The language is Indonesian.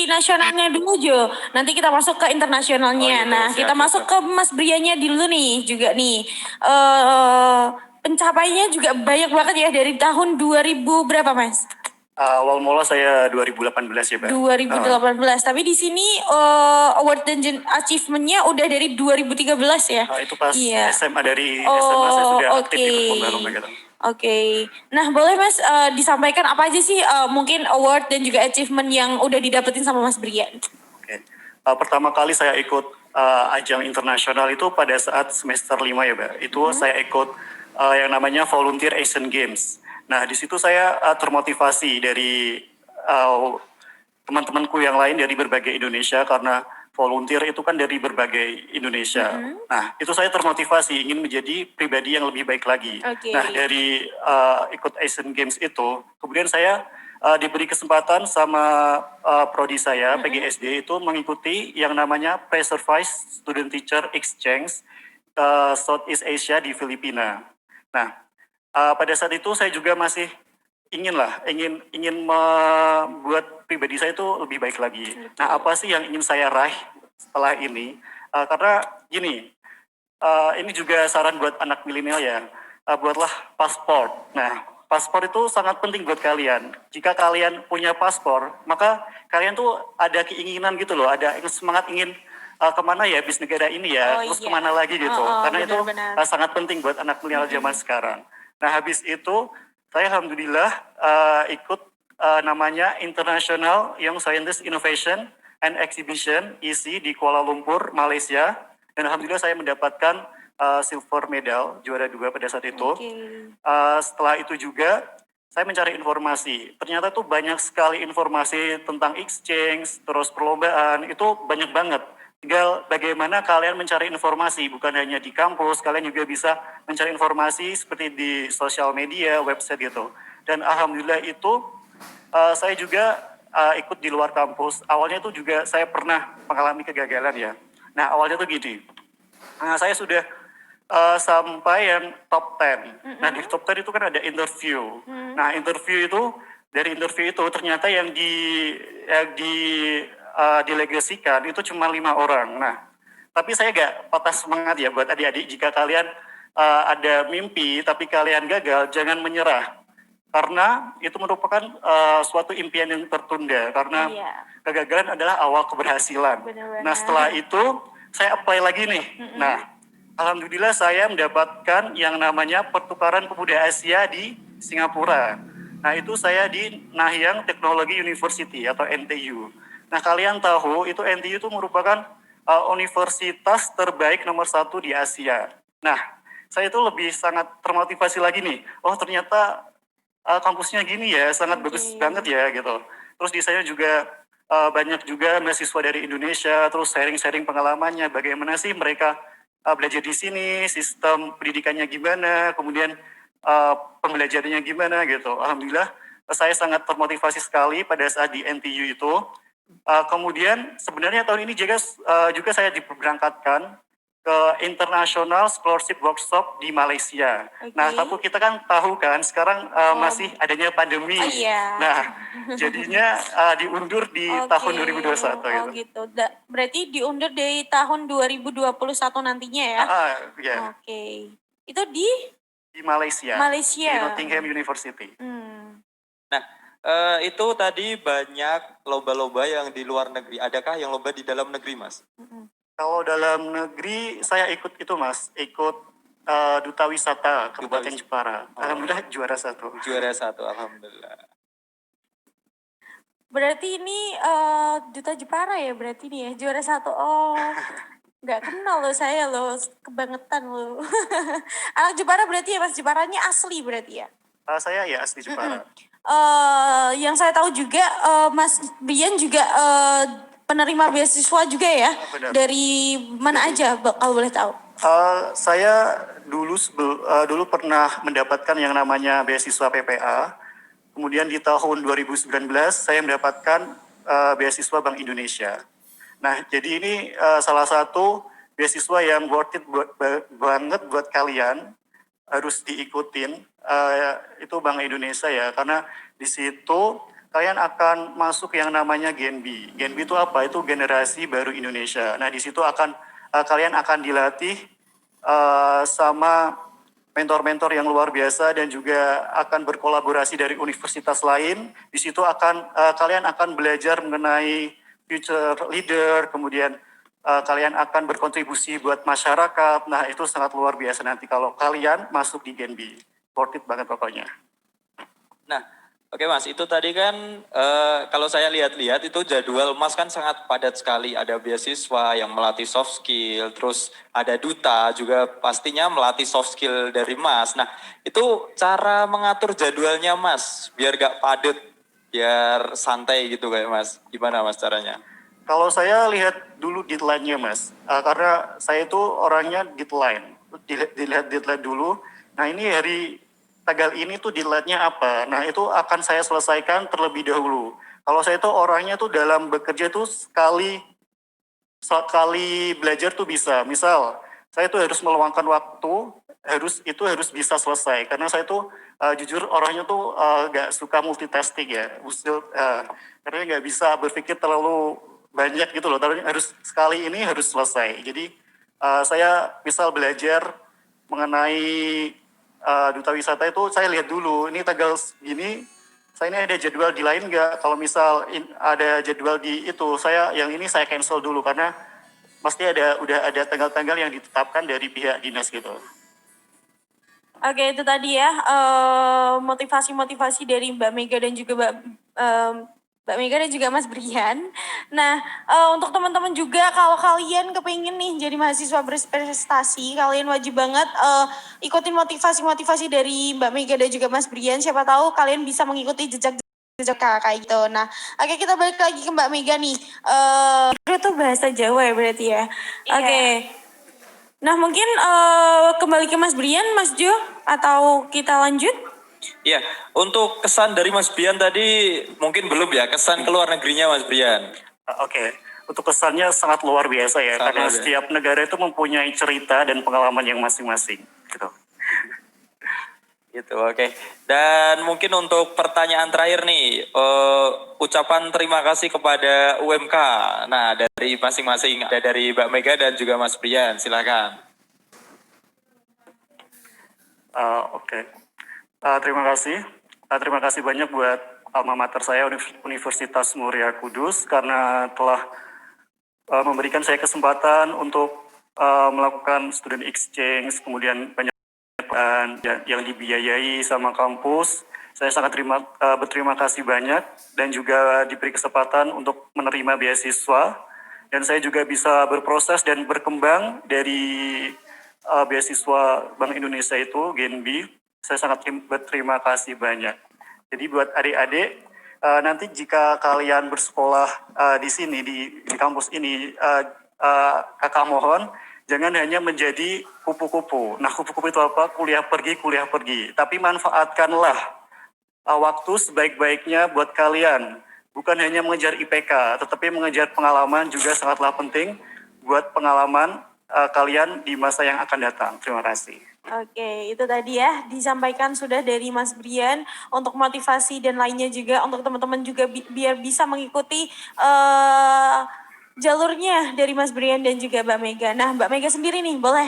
nasionalnya dulu Jo. Nanti kita masuk ke internasionalnya. gitu. Nah, Siap, kita siap, masuk siap. ke Mas Briannya dulu nih juga nih. Pencapaiannya juga banyak banget ya dari tahun 2000 berapa Mas? Awal mula saya 2018 ya, Mbak. 2018. Tapi di sini award dan achievement-nya udah dari 2013 ya. Itu pas Iya. SMA dari SMA saya sudah aktif ikut lomba-lomba gitu. Oke. Nah, boleh Mas disampaikan apa aja sih mungkin award dan juga achievement yang udah didapetin sama Mas Brian? Oke. Pertama kali saya ikut ajang internasional itu pada saat semester 5 ya, Mbak. Itu saya ikut yang namanya Volunteer Asian Games. Nah, di situ saya termotivasi dari teman-temanku yang lain dari berbagai Indonesia karena volunteer itu kan dari berbagai Indonesia. Nah, itu saya termotivasi ingin menjadi pribadi yang lebih baik lagi. Nah, dari ikut Asian Games itu, kemudian saya diberi kesempatan sama prodi saya, PGSD, itu mengikuti yang namanya Pre-Service Student Teacher Exchange Southeast Asia di Filipina. Nah, pada saat itu saya juga masih ingin membuat pribadi saya itu lebih baik lagi. Nah, apa sih yang ingin saya raih setelah ini? Karena gini, ini juga saran buat anak milenial ya, buatlah paspor. Nah, paspor itu sangat penting buat kalian. Jika kalian punya paspor, maka kalian tuh ada keinginan gitu loh, ada semangat ingin kemana ya bis negara ini ya, terus kemana lagi gitu. Karena itu sangat penting buat anak milenial zaman sekarang. Nah, habis itu saya alhamdulillah ikut namanya International Young Scientist Innovation and Exhibition (ISI) di Kuala Lumpur, Malaysia. Dan alhamdulillah saya mendapatkan silver medal, juara 2 pada saat itu. Setelah itu juga saya mencari informasi. Ternyata tuh banyak sekali informasi tentang exchange, terus perlombaan, itu banyak banget. Tinggal bagaimana kalian mencari informasi, bukan hanya di kampus, kalian juga bisa mencari informasi seperti di sosial media, website gitu. Dan alhamdulillah itu saya juga ikut di luar kampus. Awalnya itu juga saya pernah mengalami kegagalan ya. Nah, awalnya tuh gini, saya sudah sampai yang top 10. Nah, di top 10 itu kan ada interview. Nah, dari interview itu ternyata yang didelegasikan itu cuma 5 orang. Nah, tapi saya gak patah semangat ya buat adik-adik, jika kalian ada mimpi tapi kalian gagal, jangan menyerah. Karena itu merupakan suatu impian yang tertunda. Karena kegagalan adalah awal keberhasilan. Nah, setelah itu saya apply lagi nih. Nah, alhamdulillah saya mendapatkan yang namanya pertukaran pemuda Asia di Singapura. Nah, itu saya di Nanyang Technology University atau NTU. Nah, kalian tahu itu NTU itu merupakan universitas terbaik nomor 1 di Asia. Nah, saya itu lebih sangat termotivasi lagi nih. Oh, ternyata kampusnya gini ya, sangat bagus banget ya gitu. Terus di saya juga banyak juga mahasiswa dari Indonesia, terus sharing-sharing pengalamannya, bagaimana sih mereka belajar di sini, sistem pendidikannya gimana, kemudian pembelajarannya gimana gitu. Alhamdulillah saya sangat termotivasi sekali pada saat di NTU itu. Kemudian sebenarnya tahun ini juga saya diberangkatkan ke International Scholarship Workshop di Malaysia. Nah, tapi kita kan tahu kan sekarang masih adanya pandemi. Nah, jadinya diundur di tahun 2021 gitu. Berarti diundur dari tahun 2021 nantinya ya? Oke. Itu di Malaysia. Di Nottingham University. Nah, itu tadi banyak lomba-lomba yang di luar negeri. Adakah yang lomba di dalam negeri, Mas? Kalau dalam negeri saya ikut itu, Mas. Ikut Duta Wisata Kabupaten Jepara. Alhamdulillah juara 1. Juara 1, alhamdulillah. Berarti ini Duta Jepara ya berarti ini ya, juara 1. Oh, nggak kenal loh saya loh, kebangetan loh. Anak Jepara berarti ya Mas, Jeparanya asli berarti ya? Saya ya asli Jepara. Yang saya tahu juga Mas Brian juga penerima beasiswa juga ya? Benar. Dari mana aja kalau boleh tahu? Saya dulu pernah mendapatkan yang namanya beasiswa PPA. Kemudian di tahun 2019 saya mendapatkan beasiswa Bank Indonesia. Nah, jadi ini salah satu beasiswa yang worth it banget buat kalian, harus diikutin. Itu Bank Indonesia ya, karena di situ kalian akan masuk yang namanya Gen B. Gen B itu apa? Itu generasi baru Indonesia. Nah, di situ kalian akan dilatih sama mentor-mentor yang luar biasa dan juga akan berkolaborasi dari universitas lain. Di situ kalian akan belajar mengenai future leader, kemudian kalian akan berkontribusi buat masyarakat. Nah, itu sangat luar biasa nanti kalau kalian masuk di Gen B. Worth it banget pokoknya. Nah, oke Mas, itu tadi kan kalau saya lihat-lihat itu jadwal Mas kan sangat padat sekali. Ada beasiswa yang melatih soft skill, terus ada duta juga pastinya melatih soft skill dari Mas. Nah, itu cara mengatur jadwalnya Mas, biar gak padat, biar santai gitu kayak Mas. Gimana Mas caranya? Kalau saya lihat dulu deadline-nya, Mas. Karena saya itu orangnya deadline. Dilihat deadline dulu. Nah, ini tanggal ini tuh deadline-nya apa. Nah, itu akan saya selesaikan terlebih dahulu. Kalau saya itu orangnya tuh dalam bekerja tuh sekali belajar tuh bisa. Misal, saya tuh harus meluangkan waktu, itu harus bisa selesai. Karena saya tuh jujur orangnya tuh gak suka multitasking ya. Karena gak bisa berpikir terlalu banyak gitu loh. Tapi sekali ini harus selesai. Jadi saya misal belajar mengenai duta wisata itu saya lihat dulu. Ini tanggal segini saya ini ada jadwal di lain nggak? Kalau misal ada jadwal di itu, yang ini saya cancel dulu karena pasti udah ada tanggal-tanggal yang ditetapkan dari pihak dinas gitu. Oke, itu tadi ya motivasi-motivasi dari Mbak Mega dan juga Mbak Mega dan juga Mas Brian. Nah, untuk teman-teman juga kalau kalian kepingin nih jadi mahasiswa berprestasi, kalian wajib banget ikutin motivasi-motivasi dari Mbak Mega dan juga Mas Brian. Siapa tahu kalian bisa mengikuti jejak kayak gitu. Nah, oke kita balik lagi ke Mbak Mega nih. Itu bahasa Jawa ya berarti ya. Oke. Nah, mungkin kembali ke Mas Brian, Mas Jo, atau kita lanjut? Iya, untuk kesan dari Mas Brian tadi mungkin belum ya, kesan ke luar negerinya Mas Brian. Oke. Untuk kesannya sangat luar biasa ya, karena setiap negara itu mempunyai cerita dan pengalaman yang masing-masing. Gitu. Gitu, oke. Dan mungkin untuk pertanyaan terakhir nih, ucapan terima kasih kepada UMK. Nah, dari masing-masing, ada dari Mbak Mega dan juga Mas Brian, silakan. Oke. Terima kasih. Terima kasih banyak buat alma mater saya Universitas Muria Kudus karena telah memberikan saya kesempatan untuk melakukan student exchange, kemudian banyak yang dibiayai sama kampus. Saya sangat berterima kasih banyak dan juga diberi kesempatan untuk menerima beasiswa dan saya juga bisa berproses dan berkembang dari beasiswa Bank Indonesia itu Gen B. Saya sangat berterima kasih banyak. Jadi buat adik-adik, nanti jika kalian bersekolah di sini di kampus ini, kakak mohon jangan hanya menjadi kupu-kupu. Nah, kupu-kupu itu apa? Kuliah pergi. Tapi manfaatkanlah waktu sebaik-baiknya buat kalian. Bukan hanya mengejar IPK, tetapi mengejar pengalaman juga sangatlah penting buat pengalaman kalian di masa yang akan datang. Terima kasih. Oke, itu tadi ya disampaikan sudah dari Mas Brian untuk motivasi dan lainnya juga untuk teman-teman juga biar bisa mengikuti jalurnya dari Mas Brian dan juga Mbak Mega. Nah, Mbak Mega sendiri nih boleh